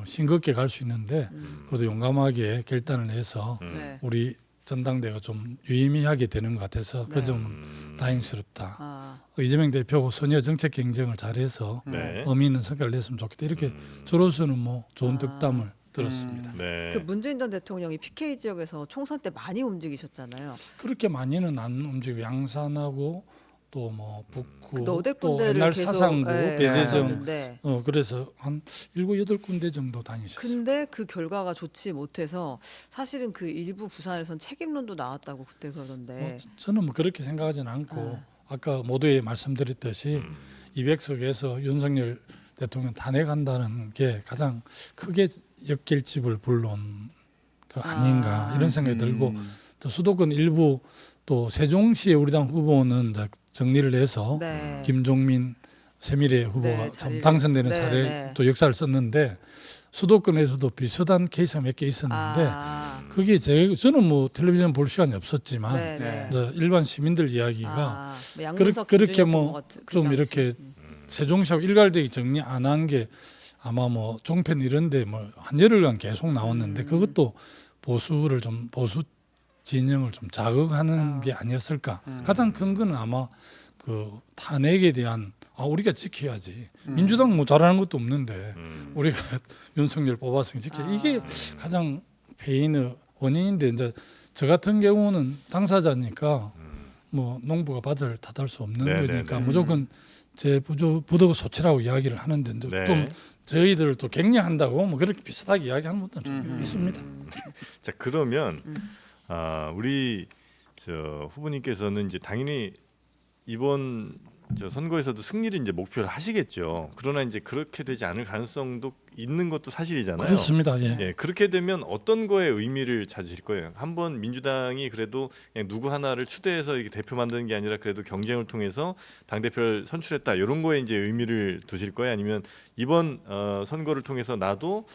싱겁게 갈 수 있는데 그래도 용감하게 결단을 해서 네. 우리 전당대가 좀 유의미하게 되는 것 같아서 네. 그 점은 다행스럽다. 아. 이재명 대표가 선여 정책 경쟁을 잘해서 네. 의미 있는 성과를 냈으면 좋겠다. 이렇게 저로서는 뭐 좋은 득담을 들었습니다. 네. 그 문재인 전 대통령이 PK 지역에서 총선 때 많이 움직이셨잖아요. 그렇게 많이는 안 움직이고 양산하고 또 뭐 북구 너댓 또 군데를 옛날 계속 사상구 배재정 하셨는데 그래서 한 7, 8군데 정도 다니셨어요. 근데 그 결과가 좋지 못해서 사실은 그 일부 부산에선 책임론도 나왔다고 그때 그러던데. 저는 뭐 그렇게 생각하지는 않고 네. 아까 모두에 말씀드렸듯이 200석에서 윤석열 대통령 탄핵한다는 게 가장 크게 역결집을 불러온 그 아닌가 이런 생각이 들고 또 수도권 일부 또 세종시의 우리 당 후보는 이제 정리를 해서 네. 김종민 새미래 후보가 네, 참 자리를- 당선되는 네, 사례 네. 또 역사를 썼는데 수도권에서도 비슷한 케이스가 몇 개 있었는데 아. 그게 저는 뭐 텔레비전 볼 시간이 없었지만 네, 네. 이제 일반 시민들 이야기가 아, 뭐 양문석, 그렇게 김준혁 뭐 후보 같은 그 좀 당시. 이렇게 세종시하고 일괄되게 정리 안 한 게 아마 뭐 종편 이런데 뭐 한 열흘간 계속 나왔는데 그것도 보수를 좀 보수 진영을 좀 자극하는 게 아니었을까. 가장 큰 거는 아마 그 탄핵에 대한 우리가 지켜야지. 민주당 뭐 잘하는 것도 없는데 우리가 윤석열 뽑아서 지켜. 이게 가장 폐인의 원인인데 이제 저 같은 경우는 당사자니까 뭐 농부가 밭을 탓할 수 없는 네, 거니까 네, 네. 무조건 제 부덕 소치라고 이야기를 하는데 이제 네. 좀 저희들을 또 격려한다고 뭐 그렇게 비슷하게 이야기하는 분들은 좀 있습니다. 자 그러면 우리 후보님께서는 이제 당연히 이번 선거에서도 승리를 이제 목표를 하시겠죠. 그러나 이제 그렇게 되지 않을 가능성도 있는 것도 사실이잖아요. 그렇습니다. 예. 예, 그렇게 되면 어떤 거에 의미를 찾으실 거예요? 한번 민주당이 그래도 그냥 누구 하나를 추대해서 이렇게 대표 만드는 게 아니라 그래도 경쟁을 통해서 당 대표를 선출했다 이런 거에 이제 의미를 두실 거예요? 아니면 이번 선거를 통해서 나도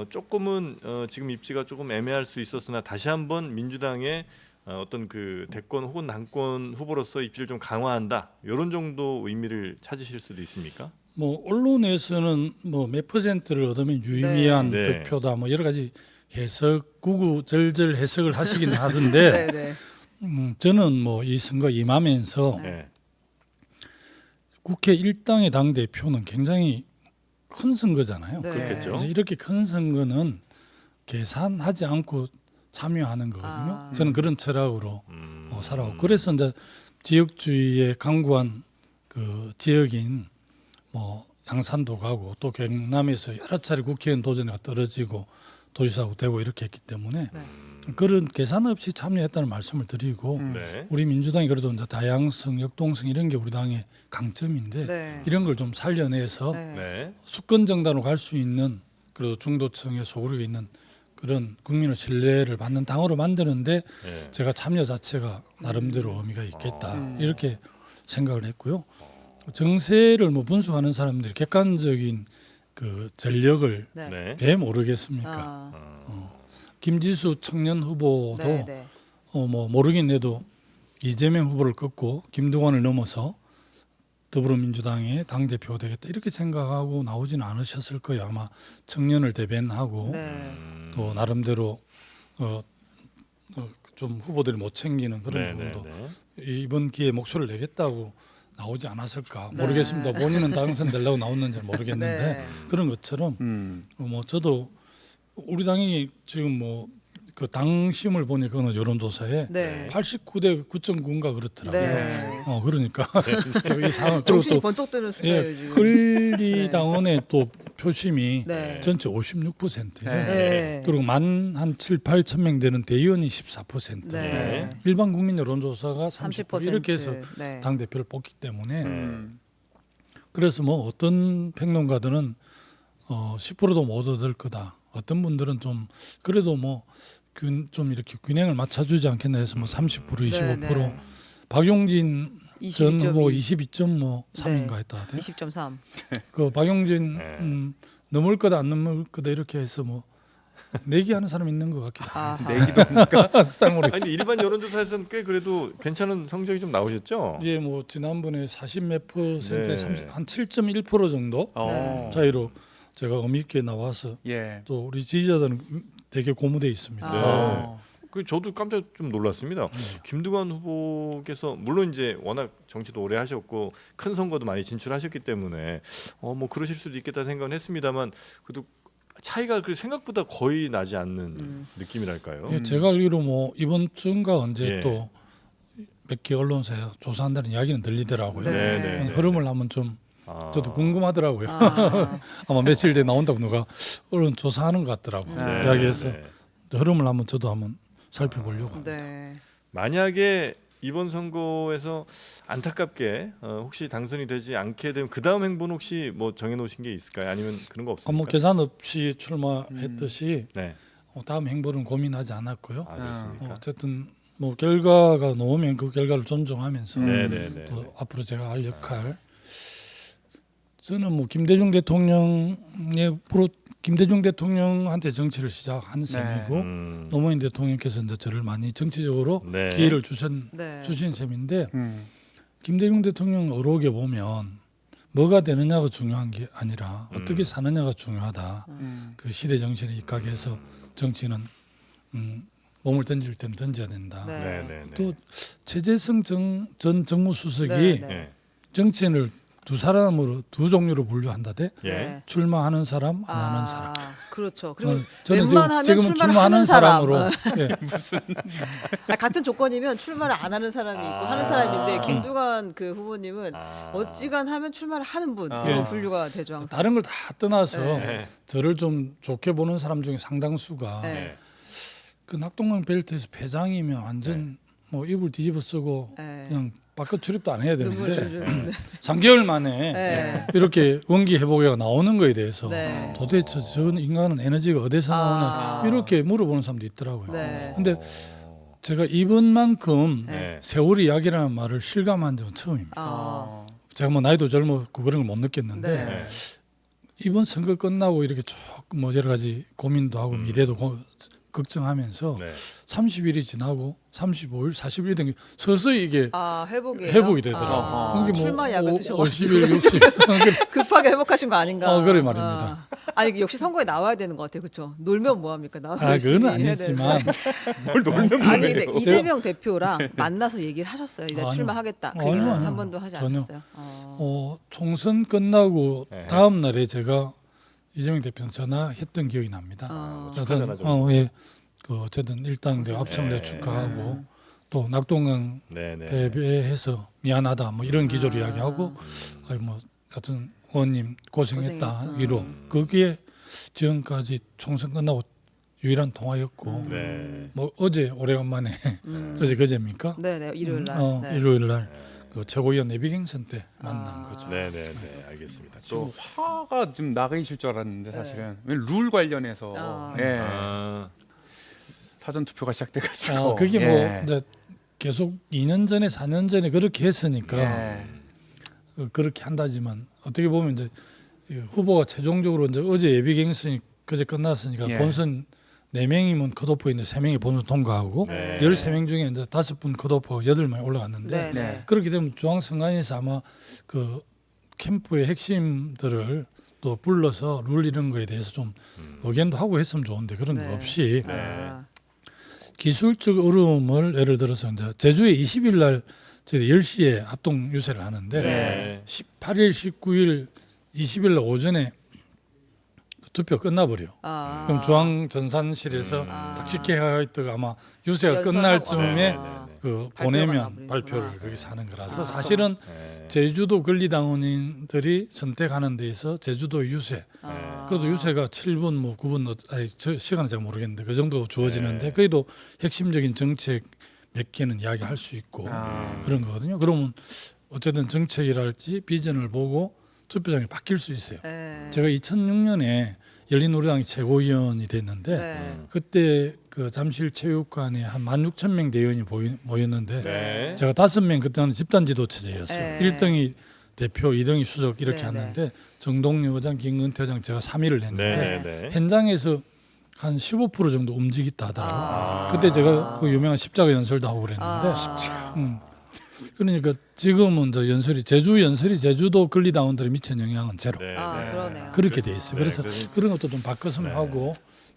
조금은 지금 입지가 조금 애매할 수 있었으나 다시 한번 민주당의 어떤 그 대권 혹은 당권 후보로서 입지를 좀 강화한다 이런 정도 의미를 찾으실 수도 있습니까? 뭐 언론에서는 뭐 몇 퍼센트를 얻으면 유의미한 네. 네. 득표다 뭐 여러 가지 해석 구구절절 해석을 하시긴 하던데 네, 네. 저는 뭐 이 선거 임하면서 네. 국회 일당의 당 대표는 굉장히 큰 선거잖아요. 네. 그렇겠죠. 이제 이렇게 큰 선거는 계산하지 않고 참여하는 거거든요. 아. 저는 그런 철학으로 살아왔고 그래서 이제 지역주의에 강구한 그 지역인 뭐 양산도 가고 또 경남에서 여러 차례 국회의원 도전에 떨어지고 도지사하고 되고 이렇게 했기 때문에 그런 계산 없이 참여했다는 말씀을 드리고 네. 우리 민주당이 그래도 이제 다양성, 역동성 이런 게 우리 당의 강점인데 네. 이런 걸 좀 살려내서 네. 네. 수권 정당으로 갈 수 있는 그래도 중도층에 소구력이 있는 그런 국민의 신뢰를 받는 당으로 만드는데 네. 제가 참여 자체가 나름대로 의미가 있겠다 이렇게 생각을 했고요. 정세를 뭐 분석하는 사람들이 객관적인 그 전력을 네. 네. 왜 모르겠습니까? 아. 김지수 청년 후보도 네, 네. 뭐 모르긴 해도 이재명 후보를 꺾고 김두관을 넘어서 더불어민주당의 당 대표가 되겠다 이렇게 생각하고 나오지는 않으셨을 거예요. 아마 청년을 대변하고 네. 또 나름대로 좀 후보들이 못 챙기는 그런 네. 부분도 네. 이번 기회에 목소리를 내겠다고 나오지 않았을까 네. 모르겠습니다. 본인은 당선되려고 나왔는지는 모르겠는데 네. 그런 것처럼 뭐 저도 우리 당이 지금 뭐 그 당심을 보니까 어느 여론조사에 네. 89대 9.9인가 그렇더라고요. 네. 그러니까 이 상황 그리고 정신이 또 번쩍 뜨는 숫자예요 예, 지금. 권리당원의 또 표심이 네. 전체 56%예요. 네. 그리고 만 한 7, 8천 명 되는 대의원이 14%. 네. 일반 국민 여론조사가 30% 30% 이렇게 해서 네. 당 대표를 뽑기 때문에 그래서 뭐 어떤 평론가들은 10%도 못 얻을 거다. 어떤 분들은 좀 그래도 뭐 좀 이렇게 균형을 맞춰주지 않겠나 해서 뭐 30%, 25%. 네. 박용진 전 후보 22.2. 22.3인가 했다. 20.3. 그 박용진 네. 넘을 거다 안 넘을 거다 이렇게 해서 뭐 내기하는 사람 있는 것 같기도 하고. 아하. 내기도 합니까? 잘 모르겠어요. 아니 일반 여론조사에서는 꽤 그래도 괜찮은 성적이 좀 나오셨죠? 예, 뭐 지난번에 40몇 퍼센트, 네. 한 7.1% 정도 어. 차이로 제가 의미 있게 나와서 예. 또 우리 지지자들은 되게 고무돼 있습니다. 네. 어. 그 저도 깜짝 좀 놀랐습니다. 김두관 후보께서 물론 이제 워낙 정치도 오래 하셨고 큰 선거도 많이 진출하셨기 때문에 뭐 그러실 수도 있겠다 생각은 했습니다만 그래도 차이가 그 생각보다 거의 나지 않는 느낌이랄까요? 예, 제가 알기로 뭐 이번 주인가 언제 예. 또 몇 개 언론사에 조사한다는 이야기는 들리더라고요. 네. 흐름을 한번 좀 아. 저도 궁금하더라고요. 아. 아마 며칠 뒤에 나온다고 누가 언론 조사하는 것 같더라고요. 네, 이야기해서 네. 흐름을 한번 저도 한번 살펴보려고 합니다. 네. 만약에 이번 선거에서 안타깝게 혹시 당선이 되지 않게 되면 그 다음 행보는 혹시 뭐 정해놓으신 게 있을까요? 아니면 그런 거 아무 없습니까? 계산 없이 출마했듯이 네, 다음 행보는 고민하지 않았고요. 그렇습니까? 어쨌든 뭐 결과가 나오면 그 결과를 존중하면서 네, 네, 네. 또 앞으로 제가 할 역할 저는 뭐 김대중 대통령한테 정치를 시작한 셈이고 노무현 대통령께서 이제 저를 많이 정치적으로 네. 기회를 네. 주신 셈인데 김대중 대통령 어록에 보면 뭐가 되느냐가 중요한 게 아니라 어떻게 사느냐가 중요하다. 그 시대 정신에 입각해서 정치는 몸을 던질 때는 던져야 된다. 네. 네, 네, 네. 또 최재성 전 정무수석이 네, 네. 네. 정치인을 두 종류로 분류한다대. 예. 네. 출마하는 사람, 안 하는 사람. 그렇죠. 그리고 저는 웬만하면 지금은 출마를 출마하는 하는 사람. 사람으로 예. 같은 조건이면 출마를 안 하는 사람이 있고 하는 사람인데 김두관 그 후보님은 어찌간하면 출마를 하는 분으로 예. 분류가 되죠. 항상. 다른 걸 다 떠나서 네. 저를 좀 좋게 보는 사람 중에 상당수가 네. 네. 그 낙동강 벨트에서 회장이면 완전 뭐 이불 뒤집어 쓰고 네. 그냥 바깥 출입도 안 해야 눈물 되는데 줄줄. 네. 3개월 만에 네. 이렇게 원기 회복에가 나오는 거에 대해서 네. 도대체 저 인간은 에너지가 어디서 나오냐 이렇게 물어보는 사람도 있더라고요. 네. 근데 제가 이번만큼 네. 세월이 약이라는 말을 실감한 적은 처음입니다. 아. 제가 뭐 나이도 젊었고 그런 걸 못 느꼈는데 네. 이번 선거 끝나고 이렇게 쭉 뭐 여러 가지 고민도 하고 미래도 걱정하면서 네. 30일이 지나고 35일, 40일 된 게 서서히 이게 회복이에요. 회복이 되더라고요. 아, 이게 출마약을 드셔가지고 50일, 60일 급하게 회복하신 거 아닌가? 그래 말입니다. 아니 역시 선거에 나와야 되는 것 같아요, 그렇죠? 놀면 뭐 합니까? 나와서 아, 열심히 그건 해야 아니지만 되는데. 뭘 놀면 아니 뭐예요? 근데 이재명 대표랑 만나서 얘기를 하셨어요. 이제 아니요. 출마하겠다. 그 아니요, 얘기는 아니요. 한 번도 하지 전혀. 않았어요. 총선 끝나고 네. 다음 날에 제가 이재명 대표는 전화했던 기억이 납니다. 축하전화 좀. 어쨌든 일당 내 압승을 네. 내 축하하고 또 낙동강 네, 네. 패배해서 미안하다 뭐 이런 기조로 이야기하고 뭐 하여튼 의원님 고생했다 고생했고. 위로 그게 지금까지 총선 끝나고 유일한 통화였고 네. 뭐 어제 오래간만에 어제 그제입니까? 네네 일요일 날. 네. 일요일 날 그 최고위원 내비경선 때 만난 거죠. 네, 네, 네. 알겠습니다. 좀 또 화가 좀 나가실 줄 알았는데 사실은 룰 관련해서 예. 사전 투표가 시작돼가지고 그게 예. 뭐 이제 계속 2년 전에 4년 전에 그렇게 했으니까 예. 그렇게 한다지만 어떻게 보면 이제 이 후보가 최종적으로 이제 어제 예비 경선이 그제 끝났으니까 예. 본선 4명이면 컷오프 있는데 3명이 본선 통과하고 네. 13명 중에 이제 5분 컷오프 8명이 올라갔는데 네. 네. 그렇게 되면 중앙선관위에서 아마 그 캠프의 핵심들을 또 불러서 룰 이런 거에 대해서 좀 의견도 하고 했으면 좋은데 그런 거 네. 없이 아, 기술적 어려움을 예를 들어서 이제 제주에 20일 날 저희 10시에 합동 유세를 하는데 네. 18일, 19일, 20일 날 오전에 투표 끝나버려. 그럼 중앙 전산실에서 닥치케가 있다가 아마 유세가 연설하고. 끝날 쯤에 네, 네, 네. 그 발표가 보내면 나버리는구나. 발표를 거기서 하는 거라서 아. 사실은 네. 제주도 권리당원인들이 선택하는 데 있어 제주도 유세 그래도 유세가 7분 뭐 9분 아니 저 시간은 제가 모르겠는데 그 정도 주어지는데 네. 그래도 핵심적인 정책 몇 개는 이야기할 수 있고 그런 거거든요. 그러면 어쨌든 정책이랄지 비전을 보고 투표장이 바뀔 수 있어요. 네. 제가 2006년에 열린우리당이 최고위원이 됐는데 네. 그때 그 잠실 체육관에 한 16,000명 대의원이 모였는데 네. 제가 5명 그때는 집단 지도 체제였어요. 네. 1등이 대표, 2등이 수석 이렇게 네, 했는데 정동영 의장, 김근태 의장 제가 3위를 했는데 네. 네. 현장에서 한 15% 정도 움직였다 하더라고요. 아. 그때 제가 그 유명한 십자가 연설도 하고 그랬는데 그러니까 지금은 저 연설이 제주도 권리당원들의 미친 영향은 제로. 네. 아, 네. 그러네요. 그렇게 돼 있어요. 네, 그래서 그래서- 그런 것도 좀 바꿨으면 네. 하고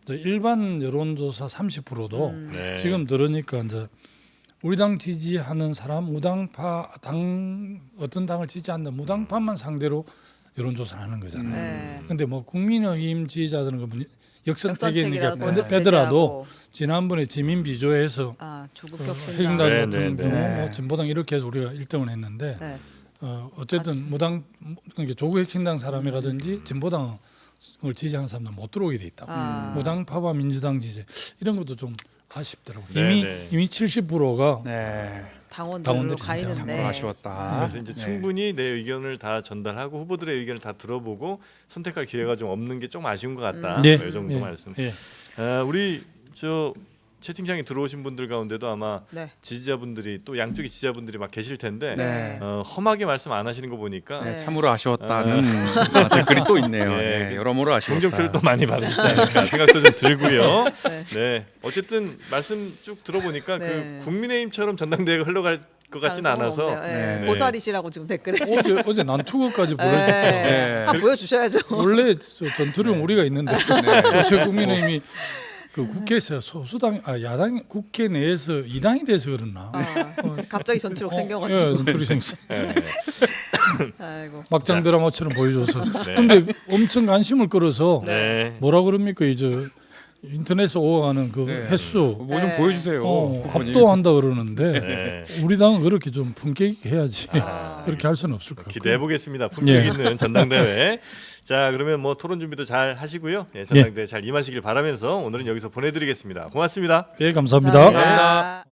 또 일반 여론조사 30%도 네. 지금 들으니까 이제 우리 당 지지하는 사람, 무당파 당 어떤 당을 지지한다 무당파만 상대로 여론조사를 하는 거잖아요. 네. 근데 뭐 국민의힘 지지자들은 그 역선택이니까 역선택이라고 빼더라도 지난번에 지민 비조에서 조국 그 혁신당. 해신당 네, 같은 네, 경우 네. 뭐 진보당 이렇게 해서 우리가 1등을 했는데 네. 어쨌든 무당 그러니까 조국 혁신당 사람이라든지 진보당을 지지하는 사람들 못 들어오게 돼 있다. 아. 무당파와 민주당 지지 이런 것도 좀 아쉽더라고요. 네, 이미 네. 70%가 네. 당원들이 당원들로 진짜 가 참으로 있는데. 아쉬웠다. 그래서 이제 네. 충분히 내 의견을 다 전달하고 후보들의 의견을 다 들어보고 선택할 기회가 좀 없는 게 좀 아쉬운 것 같다. 네. 이 정도 예. 말씀. 예. 우리 저 채팅창에 들어오신 분들 가운데도 아마 네. 지지자분들이 또 양쪽의 지지자분들이 막 계실 텐데 네. 험하게 말씀 안 하시는 거 보니까 네. 네, 참으로 아쉬웠다는 댓글이 또 있네요. 네. 네, 여러모로 아쉬웠다. 긍정표를 또 많이 받으시지 않을까 생각도 좀 들고요. 네. 네, 어쨌든 말씀 쭉 들어보니까 네. 그 국민의힘처럼 전당대회가 흘러갈 것 같진 가능성은 않아서 없네요. 네. 네. 보살이시라고 지금 댓글에. 어제 난투극까지 보여줬다. 네. 한번 보여주셔야죠. 원래 저 전투령 우리가 있는데 저 국민의힘이 그 국회에서 소수당 야당 국회 내에서 2당이 돼서 그러나 갑자기 전투력 생겨가지고. 예, 전투리 생겨 아이고. 막장 드라마처럼 보여줘서 네. 근데 엄청 관심을 끌어서 네. 뭐라 그럽니까 이제 인터넷에 오가는 그 네. 횟수 뭐 좀 네. 보여주세요. 후보님. 압도한다 그러는데 네. 우리 당은 그렇게 좀 품격 있게 해야지 아. 그렇게 할 수는 없을 것 같고 기대해 보겠습니다. 품격 예. 있는 전당대회. 자, 그러면 뭐 토론 준비도 잘 하시고요. 예, 전당대회 잘 임하시길 바라면서 오늘은 여기서 보내드리겠습니다. 고맙습니다. 예 감사합니다. 감사합니다.